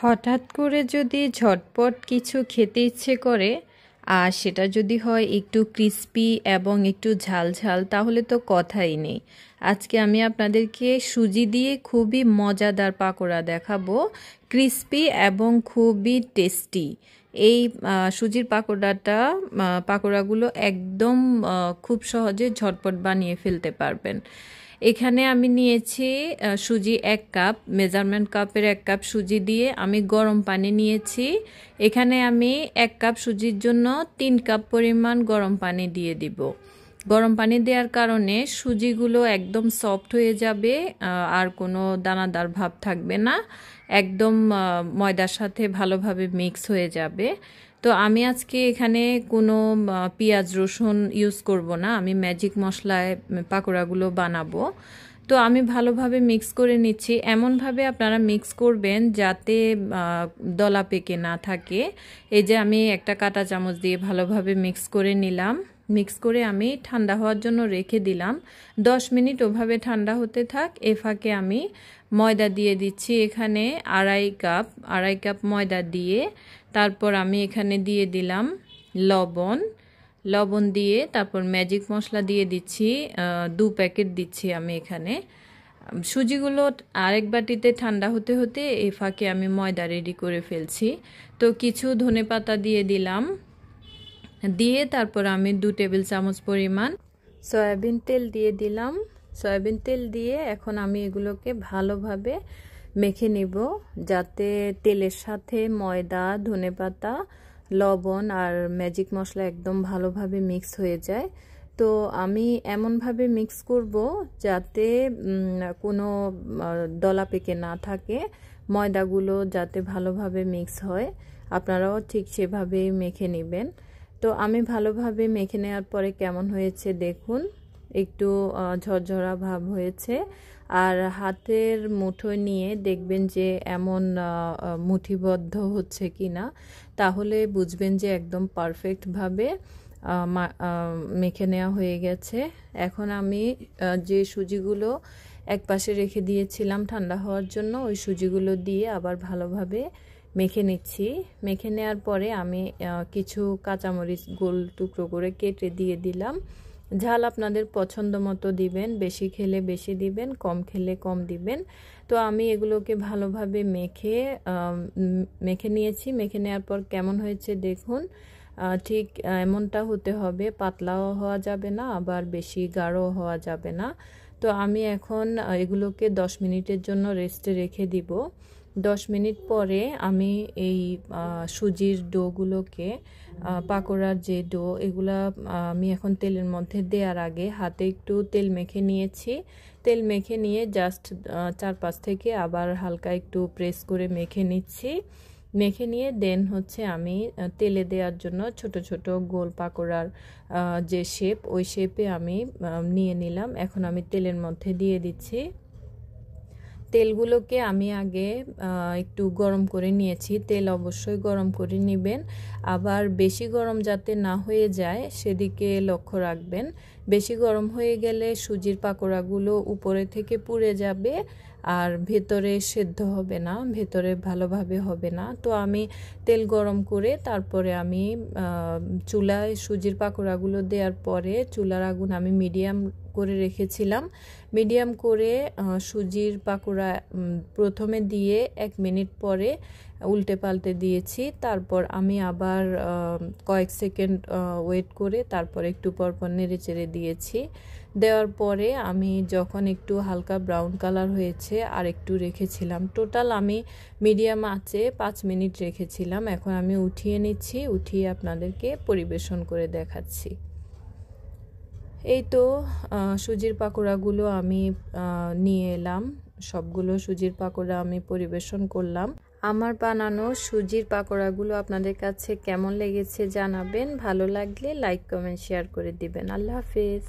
হঠাৎ করে যদি ঝটপট কিছু খেতে ইচ্ছে করে আর সেটা যদি হয় একটু ক্রিস্পি এবং একটু ঝাল ঝাল তাহলে তো কথাই নেই। আজকে আমি আপনাদেরকে সুজি দিয়ে খুবই মজাদার পাকোড়া দেখাবো, ক্রিস্পি এবং খুবই টেস্টি। এই সুজির পাকোড়াগুলো একদম খুব সহজে ঝটপট বানিয়ে ফেলতে পারবেন। এখানে আমি নিয়েছি সুজি 1 কাপ, মেজারমেন্ট কাপের 1 কাপ সুজি দিয়ে আমি গরম পানি নিয়েছি। এখানে আমি 1 কাপ সুজির জন্য 3 কাপ পরিমাণ গরম পানি দিয়ে দিব। গরম পানি দেওয়ার কারণে সুজিগুলো একদম সফট হয়ে যাবে, আর কোনো দানাদার ভাব থাকবে না, একদম ময়দার সাথে ভালোভাবে মিক্স হয়ে যাবে। তো আমি আজকে এখানে কোনো পেঁয়াজ রসুন ইউজ করব না, আমি ম্যাজিক মশলায় পাকোড়াগুলো বানাবো। তো আমি ভালোভাবে মিক্স করে নিচ্ছি। এমনভাবে আপনারা মিক্স করবেন যাতে দলা পেকে না থাকে। এই যে আমি একটা কাঁটা চামচ দিয়ে ভালোভাবে মিক্স করে নিলাম। মিক্স করে আমি ঠান্ডা হওয়ার জন্য রেখে দিলাম। 10 মিনিট ওভাবে ঠান্ডা হতে থাক। এ ফাঁকে আমি ময়দা দিয়ে দিচ্ছি এখানে আড়াই কাপ ময়দা দিয়ে তারপর আমি এখানে দিয়ে দিলাম লবণ দিয়ে তারপর ম্যাজিক মশলা দিয়ে দিচ্ছি, 2 প্যাকেট দিচ্ছি আমি এখানে। সুজিগুলো আরেক বাটিতে ঠান্ডা হতে হতে এই ফাঁকে আমি ময়দা রেডি করে ফেলছি। তো কিছু ধনেপাতা দিয়ে দিলাম, দিয়ে তারপর আমি 2 টেবিল চামচ পরিমাণ সয়াবিন তেল দিয়ে দিলাম। সয়াবিন তেল দিয়ে এখন আমি এগুলোকে ভালোভাবে মেখে নেব যাতে তেলের সাথে ময়দা, ধনেপাতা, লবণ আর ম্যাজিক মশলা একদম ভালোভাবে মিক্স হয়ে যায়। তো আমি এমনভাবে মিক্স করব যাতে কোনো দলা পেকে না থাকে, ময়দাগুলো যাতে ভালোভাবে মিক্স হয়। আপনারাও ঠিক সেভাবেই মেখে নেবেন। তো আমি ভালোভাবে মেখে নেওয়ার পরে কেমন হয়েছে দেখুন, একটু ঝরঝরা ভাব হয়েছে। আর হাতের মুঠোয় নিয়ে দেখবেন যে এমন মুঠিবদ্ধ হচ্ছে কিনা, তাহলে বুঝবেন যে একদম পারফেক্টভাবে মেখে নেওয়া হয়ে গেছে। এখন আমি যে সুজিগুলো এক পাশে রেখে দিয়েছিলাম ঠান্ডা হওয়ার জন্য, ওই সুজিগুলো দিয়ে আবার ভালোভাবে মেখে নিচ্ছি। মেখে নেওয়ার পরে আমি কিছু কাঁচামরিচ গোল টুকরো করে কেটে দিয়ে দিলাম। ঝাল আপনাদের পছন্দ মতো দিবেন, বেশি খেলে বেশি দিবেন, কম খেলে কম দিবেন। তো আমি এগুলোকে ভালোভাবে মেখে নিয়েছি। মেখে নেওয়ার পর কেমন হয়েছে দেখুন, ঠিক এমনটা হতে হবে, পাতলাও হওয়া যাবে না আবার বেশি গাঢ়ও হওয়া যাবে না। তো আমি এখন এগুলোকে 10 মিনিটের জন্য রেস্টে রেখে দিব। 10 মিনিট পরে আমি এই সুজির ডোগুলোকে, পাকোড়ার যে ডো, এগুলা আমি এখন তেলের মধ্যে দেওয়ার আগে হাতে একটু তেল মেখে নিয়েছি। তেল মেখে নিয়ে জাস্ট 4-5 থেকে আবার হালকা একটু প্রেস করে মেখে নিচ্ছি। মেখে নিয়ে দেন হচ্ছে আমি তেলে দেওয়ার জন্য ছোট ছোট গোল পাকোড়ার যে শেপ, ওই শেপে আমি নিয়ে নিলাম। এখন আমি তেলের মধ্যে দিয়ে দিচ্ছি। তেলগুলোকে আমি আগে একটু গরম করে নিয়েছি। তেল অবশ্যই গরম করে নেবেন, আবার বেশি গরম যাতে না হয়ে যায় সেদিকে লক্ষ্য রাখবেন। বেশি গরম হয়ে গেলে সুজির পাকোড়াগুলো উপরে থেকে পুড়ে যাবে আর ভেতরে সেদ্ধ হবে না, ভেতরে ভালোভাবে হবে না। তো আমি তেল গরম করে তারপরে আমি চুলায় সুজির পাকোড়াগুলো দেওয়ার পরে চুলার আগুন আমি মিডিয়াম করে রেখেছিলাম। মিডিয়াম করে সুজির পাকোড়া প্রথমে দিয়ে 1 মিনিট পরে উল্টে পাল্টে দিয়েছি। তারপর আমি আবার কয়েক সেকেন্ড ওয়েট করে তারপর একটু পরপর নেড়ে চেড়ে দিয়েছি। দেওয়ার পরে আমি যখন একটু হালকা ব্রাউন কালার হয়েছে আর একটু রেখেছিলাম, টোটাল আমি মিডিয়াম আঁচে 5 মিনিট রেখেছিলাম। এখন আমি উঠিয়ে নিচ্ছি, উঠিয়ে আপনাদেরকে পরিবেশন করে দেখাচ্ছি। এই তো সুজির পাকোড়াগুলো আমি নিয়ে এলাম, সবগুলো সুজির পাকোড়া আমি পরিবেশন করলাম। আমার বানানো সুজির পাকোড়াগুলো আপনাদের কাছে কেমন লেগেছে জানাবেন। ভালো লাগলে লাইক, কমেন্ট, শেয়ার করে দিবেন। আল্লাহ হাফেজ।